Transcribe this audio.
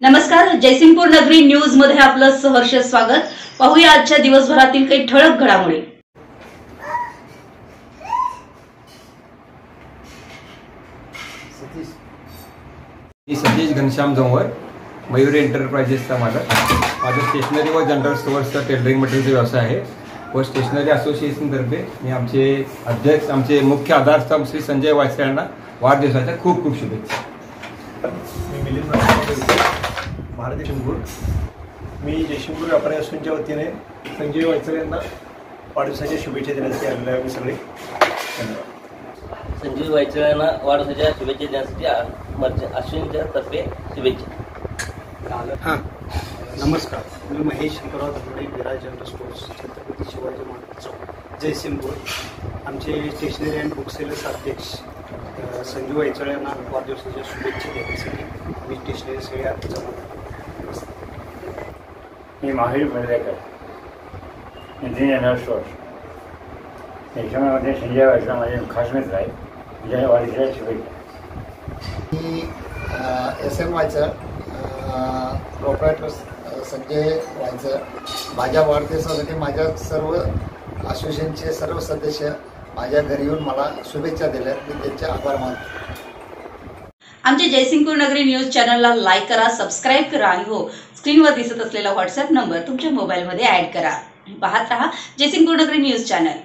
नमस्कार, जयसिंगपूर नगरी न्यूज मध्ये आपलं सहर्ष स्वागत। पाहूया आजच्या दिवसभरातील काही ठळक घडामोडी। सतीश घनश्याम जोंवर, मयूरी एंटरप्राइजेसचा मालक। माझा स्टेशनरी व जनरल स्टोअर्सचा टेलरिंग मटेरियलचा व्यवसाय आहे व स्टेशनरी असोसिएशन तर्फे मी आमचे अध्यक्ष आमचे मुख्य आधारस्तंभ श्री संजय वायचळे यांना वाढदिवसाच्या खूप खूप शुभेच्छा। मी मिलिंद भारती शिंगूर। मी जयसिंगपूर व्यापारी असोसिएशनच्या वतीने संजय वायचळे यांना वाढदिवसाच्या शुभेच्छा देण्यासाठी आलेलो आहे। मी सगळे धन्यवाद। संजय वायचळे यांना वाढदिवसाच्या शुभेच्छा देण्यासाठी असोसिएशनच्या तर्फे शुभेच्छा। हां नमस्कार, मी महेश शंकरराव धनवडे, विराज जनरल स्टोर्स, छत्रपती शिवाजी महाराज चौक, जयसिंगपूर। आमचे स्टेशनरी अँड बुक सेलर्स अध्यक्ष संजय वायचळे यांना वाढदिवसाच्या शुभेच्छा देण्यासाठी मी स्टेशनरी सगळे जमा। मी महावीर मिळवेकर, नितीन जनरल स्टोर्स, त्याच्यामध्ये संजय वायचळे माझे खास मित्र आहे। तुझ्या वाढदिवसाच्या शुभेच्छा। मी SM वायचळ, प्रोप्रायटर संजय वायचळ। माझ्या वाढदिवसासाठी माझ्या सर्व असोसिएशनचे सर्व सदस्य माझ्या घरी येऊन मला शुभेच्छा दिल्या, मी त्यांचे आभार मानतो। आमच्या जयसिंगपूर नगरी न्यूज चॅनलला लाईक करा, सबस्क्राइब करा आणि हो, स्क्रीनवर दिसत असलेला व्हॉट्सअप नंबर तुमच्या मोबाईलमध्ये ऍड करा। पाहत रहा जयसिंगपूर नगरी न्यूज चॅनल।